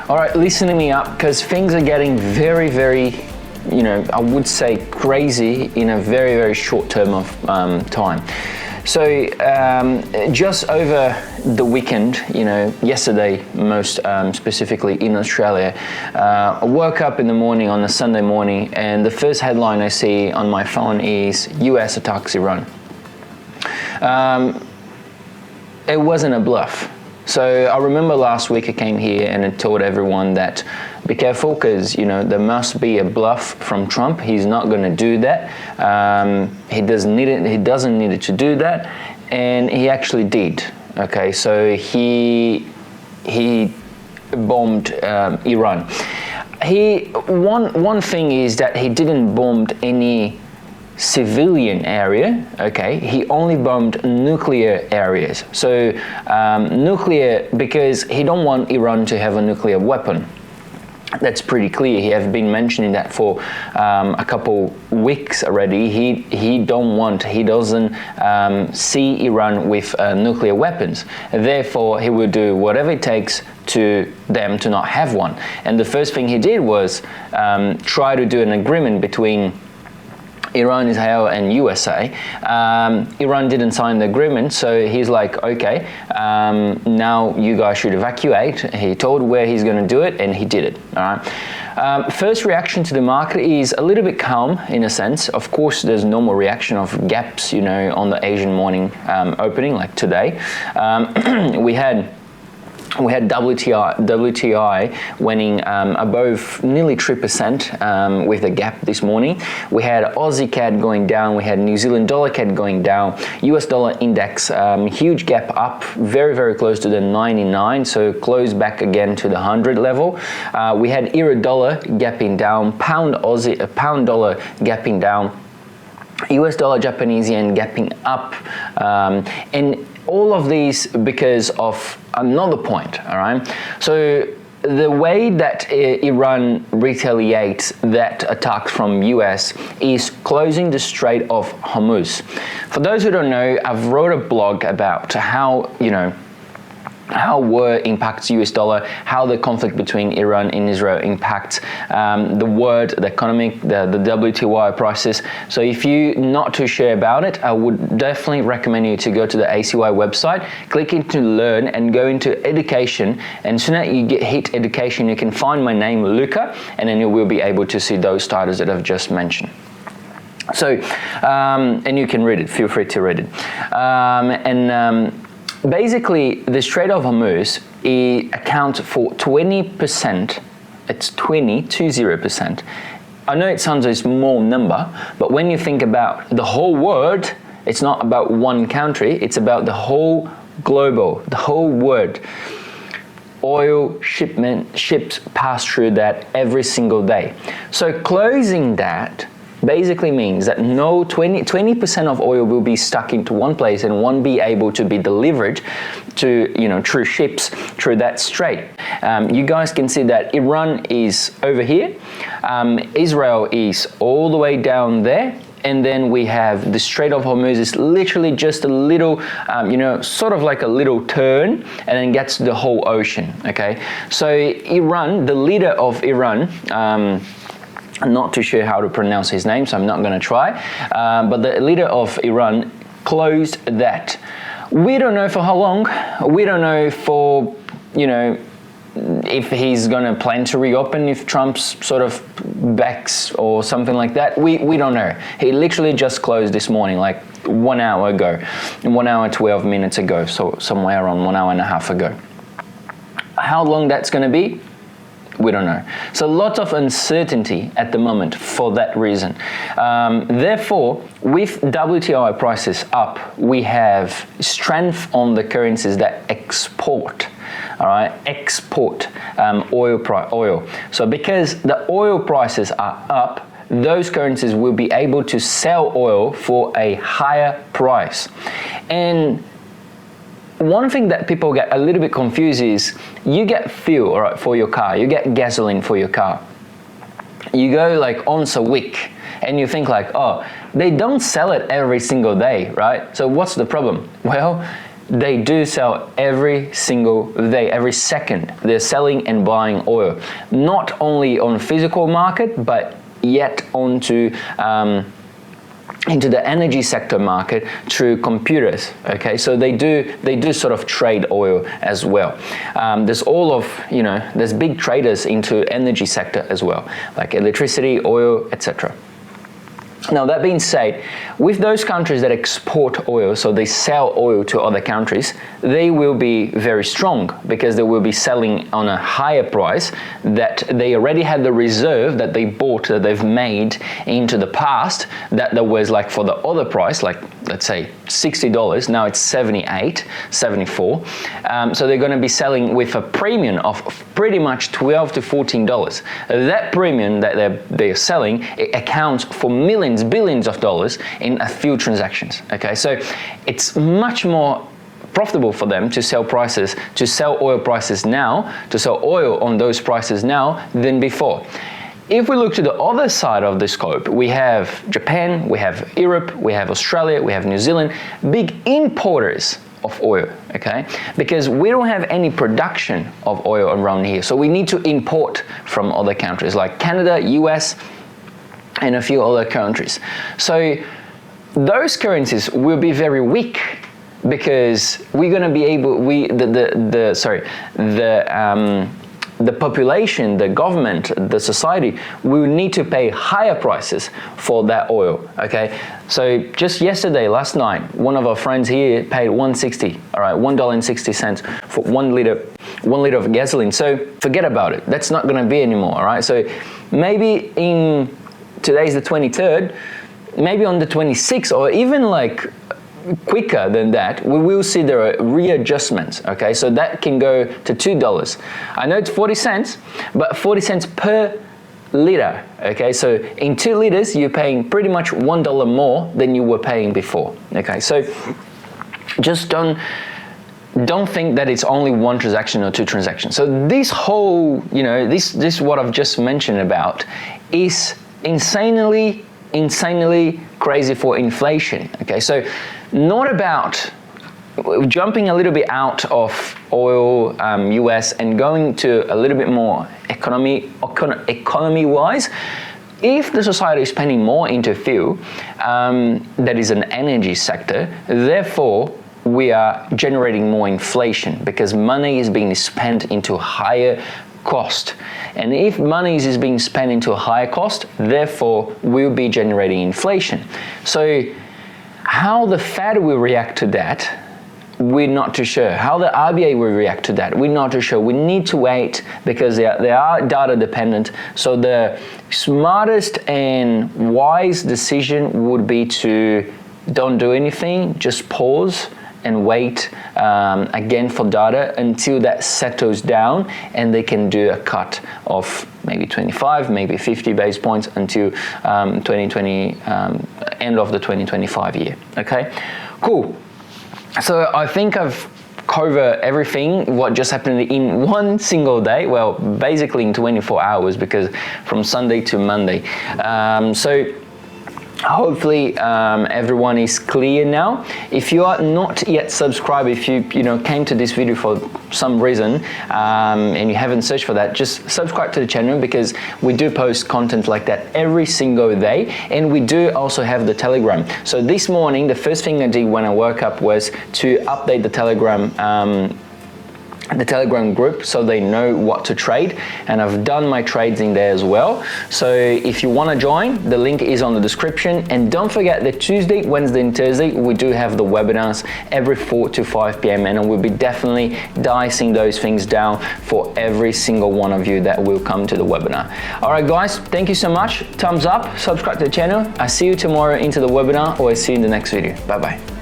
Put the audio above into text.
All right, listen me up, because things are getting very, very, I would say crazy in a very, very short term of time. So just over the weekend, yesterday most specifically in Australia, I woke up in the morning on a Sunday morning, and the first headline I see on my phone is US attacks Iran. It wasn't a bluff. So I remember last week I came here and I told everyone that be careful, because there must be a bluff from Trump. He's not going to do that. He doesn't need it to do that, and he actually did. Okay, so he bombed Iran. One thing is that he didn't bomb any civilian area, okay? He only bombed nuclear areas. So nuclear, because he don't want Iran to have a nuclear weapon. That's pretty clear. He has been mentioning that for a couple weeks already. He doesn't see Iran with nuclear weapons. Therefore, he will do whatever it takes to them to not have one. And the first thing he did was try to do an agreement between Iran, Israel, and USA. Iran didn't sign the agreement, so he's like, okay, now you guys should evacuate. He told where he's going to do it, and he did it. All right. First reaction to the market is a little bit calm in a sense. Of course, there's normal reaction of gaps, on the Asian morning opening, like today. We had WTI winning above nearly 3% with a gap this morning. We had Aussie CAD going down. We had New Zealand dollar CAD going down. US dollar index, huge gap up, very, very close to the 99. So close back again to the 100 level. We had euro dollar gapping down, pound dollar gapping down, US dollar Japanese yen gapping up, and all of these because of another point, all right? So the way that Iran retaliates that attack from US is closing the Strait of Hormuz. For those who don't know, I've wrote a blog about how, how war impacts US dollar, how the conflict between Iran and Israel impacts the economic, the WTI prices. So if you're not too sure about it, I would definitely recommend you to go to the ACY website, click into learn, and go into education. And soon as you hit education, you can find my name, Luca, and then you will be able to see those titles that I've just mentioned. So, and you can read it, feel free to read it. Basically, the Strait of Hormuz accounts for 20%. It's 20%. I know it sounds a small number, but when you think about the whole world, it's not about one country, it's about the whole global, the whole world. Oil ships pass through that every single day. So closing that basically means that 20% of oil will be stuck into one place and won't be able to be delivered to, through ships through that strait. You guys can see that Iran is over here, Israel is all the way down there, and then we have the Strait of Hormuz is literally just a little, sort of like a little turn, and then gets to the whole ocean, okay? So Iran, the leader of Iran, I'm not too sure how to pronounce his name, so I'm not going to try. But the leader of Iran closed that. We don't know for how long. We don't know for, if he's going to plan to reopen, if Trump's sort of backs or something like that. We don't know. He literally just closed this morning, like 1 hour ago, 1 hour, 12 minutes ago, so somewhere around 1 hour and a half ago. How long that's going to be? We don't know. So lots of uncertainty at the moment for that reason. Therefore, with WTI prices up, we have strength on the currencies that export. All right, export oil. So because the oil prices are up, those currencies will be able to sell oil for a higher price. And one thing that people get a little bit confused is you get fuel, all right, for your car, you get gasoline for your car. You go like once a week and you think like, oh, they don't sell it every single day, right? So what's the problem? Well, they do sell every single day, every second. They're selling and buying oil, not only on physical market, but yet onto into the energy sector market through computers. Okay, so they do sort of trade oil as well. There's all of, you know, there's big traders into energy sector as well, like electricity, oil, etc. Now, that being said, with those countries that export oil, so they sell oil to other countries, they will be very strong because they will be selling on a higher price that they already had the reserve that they bought, that they've made into the past, that was like for the other price, like let's say $60, now it's 78, 74. So they're going to be selling with a premium of pretty much $12 to $14. That premium that they're selling, it accounts for millions, billions of dollars in a few transactions. Okay, so it's much more profitable for them to sell oil prices now, to sell oil on those prices now than before. If we look to the other side of the scope, we have Japan, we have Europe, we have Australia, we have New Zealand, big importers of oil, okay? Because we don't have any production of oil around here, so we need to import from other countries like Canada, US, and a few other countries. So those currencies will be very weak because we're going to be able, the population, the government, the society will need to pay higher prices for that oil. Okay, so just yesterday, last night, one of our friends here paid $1.60, all right, $1.60 for 1 liter of gasoline. So forget about it. That's not going to be anymore. All right, so maybe today's the 23rd, maybe on the 26th, or even like quicker than that, we will see there are readjustments. Okay, so that can go to $2. I know it's 40 cents, but 40 cents per liter. Okay, so in 2 liters, you're paying pretty much $1 more than you were paying before. Okay, so just don't think that it's only one transaction or two transactions. So this whole, you know, this what I've just mentioned about is insanely crazy for inflation. Okay, so not about jumping a little bit out of oil, US, and going to a little bit more economy wise. If the society is spending more into fuel, that is an energy sector, therefore we are generating more inflation because money is being spent into higher cost. And if money is being spent into a higher cost, therefore we'll be generating inflation. So how the Fed will react to that, we're not too sure. How the RBA will react to that, we're not too sure. We need to wait because they are data dependent. So the smartest and wise decision would be to don't do anything, just pause and wait again for data until that settles down and they can do a cut of maybe 25, maybe 50 base points until 2020, end of the 2025 year. Okay, cool. So I think I've covered everything what just happened in one single day, well basically in 24 hours because from Sunday to Monday. So hopefully everyone is clear now. If you are not yet subscribed, if you came to this video for some reason and you haven't searched for that, just subscribe to the channel because we do post content like that every single day, and we do also have the Telegram. So this morning the first thing I did when I woke up was to update the Telegram group so they know what to trade, and I've done my trades in there as well. So if you want to join, the link is on the description, and don't forget that Tuesday, Wednesday and Thursday we do have the webinars every 4 to 5 p.m. and we'll be definitely dicing those things down for every single one of you that will come to the webinar. All right guys, thank you so much. Thumbs up, subscribe to the channel. I see you tomorrow into the webinar, or I see you in the next video. Bye bye.